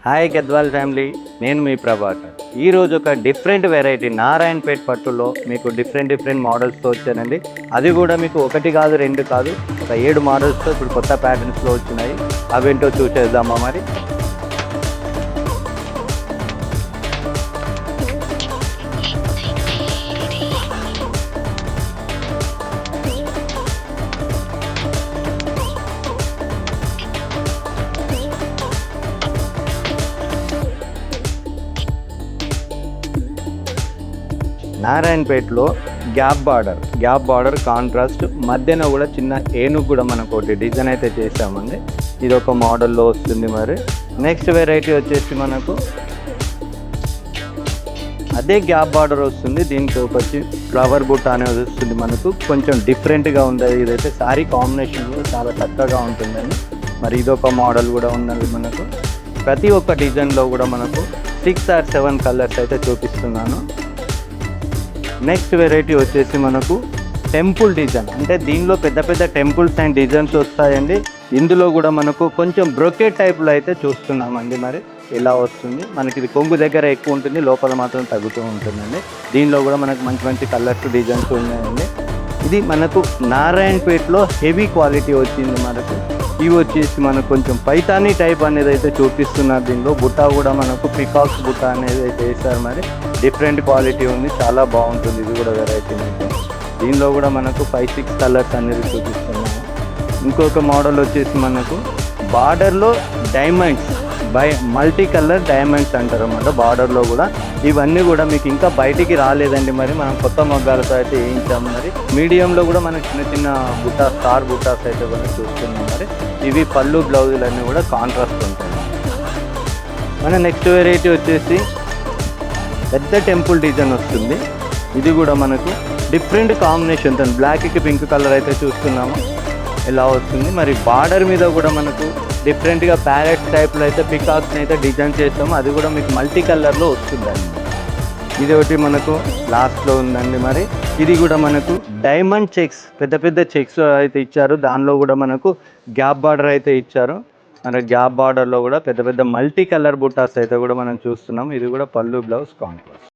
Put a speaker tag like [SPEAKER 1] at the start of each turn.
[SPEAKER 1] Hi Gadwal family, నేను మీ ప్రభాకర్. ఈరోజు ఒక డిఫరెంట్ వెరైటీ నారాయణపేట్ పట్టులో మీకు డిఫరెంట్ మోడల్స్తో వచ్చానండి. అది కూడా మీకు ఒకటి కాదు, రెండు కాదు, ఒక 7 మోడల్స్తో ఇప్పుడు కొత్త ప్యాటర్న్స్లో వచ్చినాయి. అవేంటో చూసేద్దామా మరి. నారాయణపేటలో గ్యాప్ బార్డర్ కాంట్రాస్ట్ మధ్యన కూడా చిన్న ఏనుగు కూడా మనకు ఒకటి డిజైన్ అయితే చేసామండి. ఇది ఒక మోడల్లో వస్తుంది. మరి నెక్స్ట్ వెరైటీ వచ్చేసి మనకు అదే గ్యాప్ బార్డర్ వస్తుంది. దీనికి వచ్చి ఫ్లవర్ బుట్ట అనేది వస్తుంది. మనకు కొంచెం డిఫరెంట్గా ఉంది. ఇదైతే శారీ కాంబినేషన్ కూడా చాలా చక్కగా ఉంటుందండి. మరి ఇదొక మోడల్ కూడా ఉందండి. మనకు ప్రతి ఒక్క డిజైన్లో కూడా మనకు 6 or 7 కలర్స్ అయితే చూపిస్తున్నాను. నెక్స్ట్ వెరైటీ వచ్చేసి మనకు టెంపుల్ డిజైన్, అంటే దీనిలో పెద్ద టెంపుల్స్ అండ్ డిజైన్స్ వస్తాయండి. ఇందులో కూడా మనకు కొంచెం బ్రొకెట్ టైప్లో అయితే చూస్తున్నామండి. మరి ఇలా వస్తుంది. మనకి ఇది కొంగు దగ్గర ఎక్కువ ఉంటుంది, లోపల మాత్రం తగ్గుతూ ఉంటుందండి. దీనిలో కూడా మనకు మంచి కలర్స్ డిజైన్స్ ఉన్నాయండి. ఇది మనకు నారాయణపేటలో హెవీ క్వాలిటీ వచ్చింది. మనకు ఇవి వచ్చేసి మనకు కొంచెం పైతానీ టైప్ అనేది అయితే చూపిస్తున్నారు. దీనిలో బుట్ట కూడా మనకు పికాక్స్ బుట్ట అనేది అయితే వేస్తారు. మరి డిఫరెంట్ క్వాలిటీ ఉంది, చాలా బాగుంటుంది. ఇది కూడా వెరైటీ మీకు. దీనిలో కూడా మనకు 5-6 కలర్స్ అనేది చూపిస్తున్నాము. ఇంకొక మోడల్ వచ్చేసి మనకు బార్డర్లో డైమండ్స్ మల్టీ కలర్ డైమండ్స్ అంటారు అన్నమాట. బార్డర్లో కూడా ఇవన్నీ కూడా మీకు ఇంకా బయటికి రాలేదండి. మరి మనం కొత్త మగ్గాలతో అయితే వేయించాము. మరి మీడియంలో కూడా మనకి చిన్న బుట్టా స్టార్ బుట్టాస్ అయితే కూడా చూస్తున్నాం. మరి ఇవి పళ్ళు బ్లౌజులు అన్నీ కూడా కాంట్రాస్ట్ ఉంటాయి. మన నెక్స్ట్ వెరైటీ వచ్చేసి పెద్ద టెంపుల్ డిజైన్ వస్తుంది. ఇది కూడా మనకు డిఫరెంట్ కాంబినేషన్, బ్లాక్కి పింక్ కలర్ అయితే చూస్తున్నాము. ఇలా వస్తుంది. మరి బార్డర్ మీద కూడా మనకు డిఫరెంట్గా ప్యారెట్ టైప్లో అయితే పికాక్స్ని అయితే డిజైన్ చేస్తాము. అది కూడా మీకు మల్టీ కలర్లో వస్తుందండి. ఇది ఒకటి మనకు లాస్ట్లో ఉందండి. మరి ఇది కూడా మనకు డైమండ్ చెక్స్, పెద్ద చెక్స్ అయితే ఇచ్చారు. దానిలో కూడా మనకు గ్యాప్ బార్డర్ అయితే ఇచ్చారు. మన గ్యాప్ బార్డర్లో కూడా పెద్ద మల్టీ కలర్ బుట్టాస్ అయితే కూడా మనం చూస్తున్నాం. ఇది కూడా పళ్ళు బ్లౌజ్ కాంట్రాస్ట్.